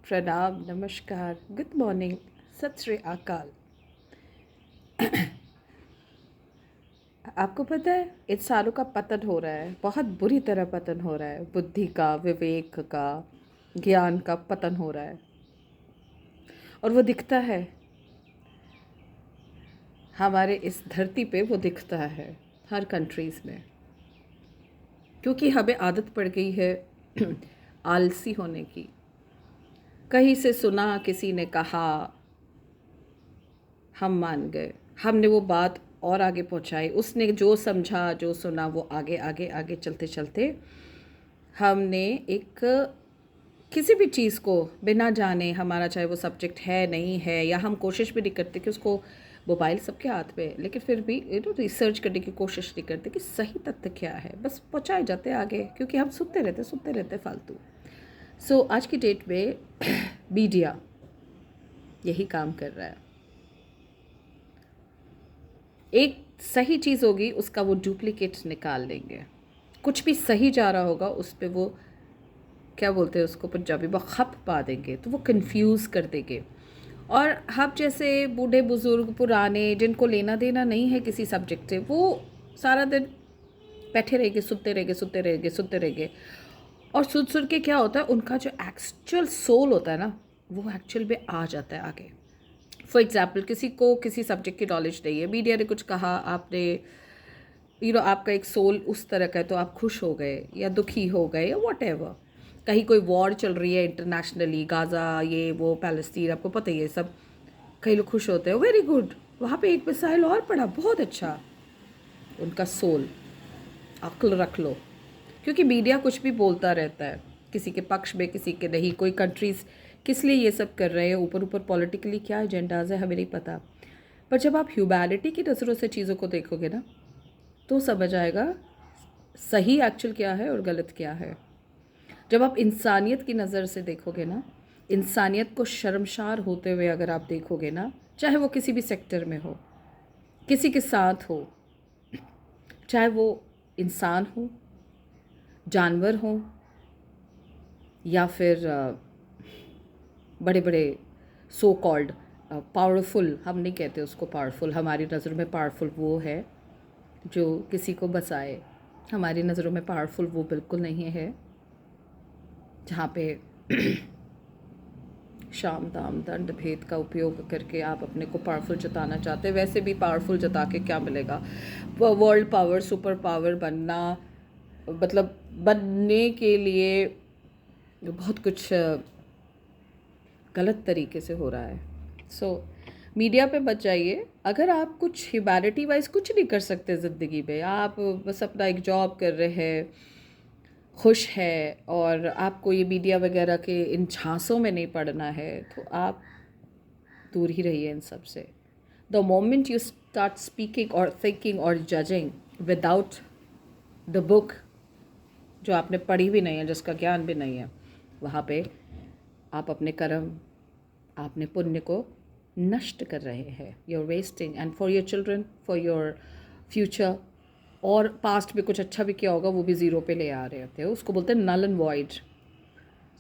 प्रणाम, नमस्कार, good morning, सत श्री अकाल। आपको पता है इंसानों का पतन हो रहा है, बहुत बुरी तरह पतन हो रहा है। बुद्धि का, विवेक का, ज्ञान का पतन हो रहा है। और वो दिखता है हमारे इस धरती पे, वो दिखता है हर कंट्रीज़ में, क्योंकि हमें आदत पड़ गई है आलसी होने की। कहीं से सुना, किसी ने कहा, हम मान गए, हमने वो बात और आगे पहुंचाई। उसने जो समझा, जो सुना, वो आगे आगे आगे चलते चलते हमने एक किसी भी चीज़ को बिना जाने, हमारा चाहे वो सब्जेक्ट है नहीं है, या हम कोशिश भी नहीं करते कि उसको, मोबाइल सबके हाथ में है लेकिन फिर भी रिसर्च करने की कोशिश नहीं करते कि सही तथ्य क्या है, बस पहुंचाए जाते आगे, क्योंकि हम सुनते रहते फालतू। सो आज की डेट में मीडिया यही काम कर रहा है। एक सही चीज़ होगी, उसका वो डुप्लीकेट निकाल लेंगे। कुछ भी सही जा रहा होगा, उस पर वो क्या बोलते हैं उसको पंजाबी में, खप पा देंगे, तो वो कंफ्यूज कर देंगे। और हम जैसे बूढ़े बुजुर्ग पुराने, जिनको लेना देना नहीं है किसी सब्जेक्ट से, वो सारा दिन बैठे रहेंगे, सुनते रहेंगे। और सुन के क्या होता है, उनका जो एक्चुअल सोल होता है ना, वो एक्चुअल में आ जाता है आगे। फॉर एग्ज़ाम्पल, किसी को किसी सब्जेक्ट की नॉलेज नहीं है, मीडिया ने कुछ कहा, आपने आपका एक सोल उस तरह का है, तो आप खुश हो गए या दुखी हो गए या वॉट एवर। कहीं कोई वॉर चल रही है इंटरनेशनली, गाज़ा, ये वो, पैलेस्टीन, आपको पता ही है सब, कई लोग खुश होते हैं, वेरी गुड, वहाँ पे एक मिसाइल और पड़ा, बहुत अच्छा। उनका सोल, अक्ल रख लो, क्योंकि मीडिया कुछ भी बोलता रहता है, किसी के पक्ष में, किसी के नहीं। कोई कंट्रीज़ किस लिए ये सब कर रहे हैं, ऊपर ऊपर पॉलिटिकली क्या एजेंडाज है, हमें नहीं पता। पर जब आप ह्यूमैनिटी की नज़रों से चीज़ों को देखोगे ना, तो समझ आएगा सही एक्चुअल क्या है और गलत क्या है। जब आप इंसानियत की नज़र से देखोगे ना, इंसानियत को शर्मसार होते हुए अगर आप देखोगे ना, चाहे वो किसी भी सेक्टर में हो, किसी के साथ हो, चाहे वो इंसान हो, जानवर हो, या फिर बड़े बड़े सो कॉल्ड पावरफुल, हम नहीं कहते उसको पावरफुल, हमारी नज़रों में पावरफुल वो है जो किसी को बसाए। हमारी नज़रों में पावरफुल वो बिल्कुल नहीं है जहाँ पे शाम दाम दंड भेद का उपयोग करके आप अपने को पावरफुल जताना चाहते हैं। वैसे भी पावरफुल जता के क्या मिलेगा? वर्ल्ड पावर, सुपर पावर बनना, मतलब बनने के लिए बहुत कुछ गलत तरीके से हो रहा है। सो मीडिया पे बच जाइए। अगर आप कुछ ह्यूमैनिटी वाइज कुछ नहीं कर सकते ज़िंदगी में, आप बस अपना एक जॉब कर रहे हैं, खुश है, और आपको ये मीडिया वगैरह के इन झांसों में नहीं पड़ना है, तो आप दूर ही रहिए इन सब से। The moment you start speaking और थिंकिंग और जजिंग विदाउट द बुक, जो आपने पढ़ी भी नहीं है, जिसका ज्ञान भी नहीं है, वहाँ पे आप अपने कर्म, आपने पुण्य को नष्ट कर रहे हैं। You are wasting, and for your children, for your future, और पास्ट में कुछ अच्छा भी किया होगा वो भी ज़ीरो पे ले आ रहे होते हैं। उसको बोलते हैं नल एंड वॉइड।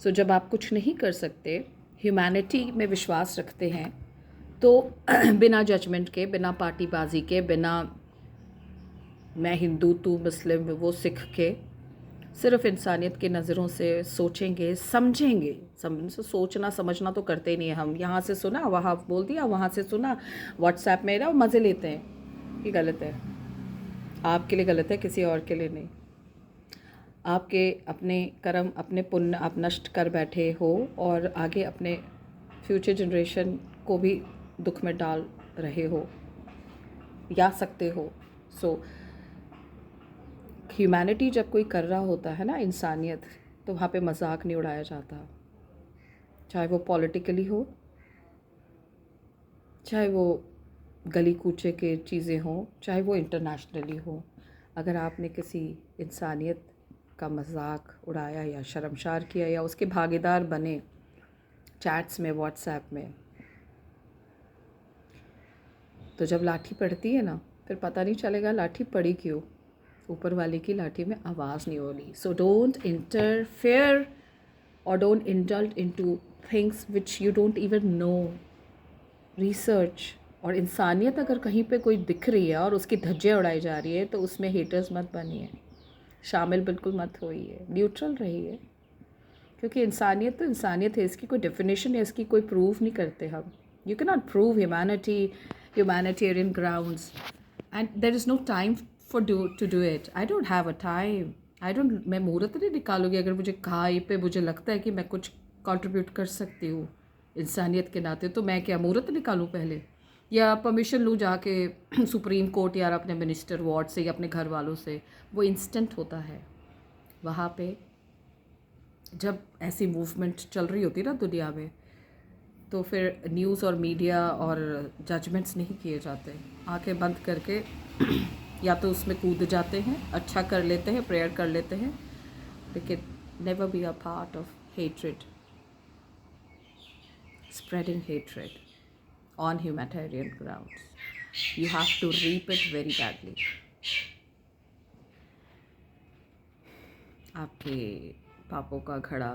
सो जब आप कुछ नहीं कर सकते, ह्यूमैनिटी में विश्वास रखते हैं, तो बिना जजमेंट के, बिना पार्टीबाजी के, बिना मैं हिंदू तू मुस्लिम वो सिख के, सिर्फ इंसानियत की नज़रों से सोचेंगे, समझेंगे। सोचना समझना तो करते ही नहीं है हम। यहाँ से सुना, वहाँ बोल दिया, वहाँ से सुना, व्हाट्सएप में ना मज़े लेते हैं। ये गलत है, आपके लिए गलत है, किसी और के लिए नहीं। आपके अपने कर्म, अपने पुण्य आप नष्ट कर बैठे हो, और आगे अपने फ्यूचर जनरेशन को भी दुख में डाल रहे हो या सकते हो। सो ह्यूमैनिटी जब कोई कर रहा होता है ना, इंसानियत, तो वहाँ पे मजाक नहीं उड़ाया जाता। चाहे वो पॉलिटिकली हो, चाहे वो गली कूचे के चीज़ें हों, चाहे वो इंटरनेशनली हो। अगर आपने किसी इंसानियत का मजाक उड़ाया या शर्मसार किया या उसके भागीदार बने चैट्स में, व्हाट्सएप में, तो जब लाठी पड़ती है ना, फिर पता नहीं चलेगा लाठी पड़ी क्यों। ऊपर वाले की लाठी में आवाज़ नहीं हो रही। So don't interfere or don't indulge into things which you don't even know. Research और इंसानियत अगर कहीं पे कोई दिख रही है और उसकी धज्जियाँ उड़ाई जा रही है तो उसमें हेटर्स मत बनिए, शामिल बिल्कुल मत होइए, न्यूट्रल रहिए, क्योंकि इंसानियत तो इंसानियत है, इसकी कोई डेफिनेशन है, इसकी कोई प्रूव नहीं करते हम. You can not prove humanitarian grounds and there is no time for to do it. I don't have a time. मैं मुहूर्त नहीं निकालूंगी. अगर मुझे कहीं पे मुझे लगता है कि मैं कुछ कंट्रीब्यूट कर सकती हूँ इंसानियत के नाते, तो मैं क्या मुहूर्त निकालूँ पहले, या परमिशन लूँ जाके सुप्रीम कोर्ट या अपने मिनिस्टर वार्ड से या अपने घर वालों से. वो इंस्टेंट होता है. वहाँ पे जब ऐसी मूवमेंट चल रही होती है ना दुनिया में, तो फिर न्यूज़ और मीडिया और जजमेंट्स नहीं किए जाते. आंखें बंद करके या तो उसमें कूद जाते हैं, अच्छा कर लेते हैं, प्रेयर कर लेते हैं, लेकिन never be a part of hatred, spreading hatred on humanitarian grounds. You have to reap it very badly. आपके पापों का घड़ा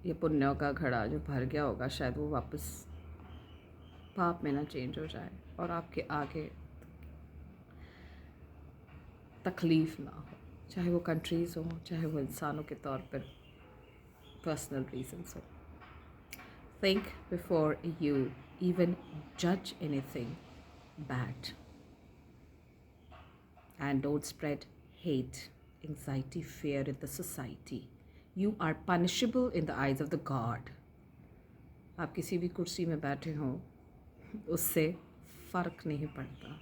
या पुण्यों का घड़ा जो भर गया होगा, शायद वो वापस पाप में ना चेंज हो जाए और आपके आगे तकलीफ़ ना हो, चाहे वो कंट्रीज़ हो, चाहे वो इंसानों के तौर पर पर्सनल रीजंस हो. Think before you even judge anything bad. And don't spread hate, anxiety, fear in the society. You are punishable in the eyes of the God. आप किसी भी कुर्सी में बैठे हों, उससे फ़र्क नहीं पड़ता.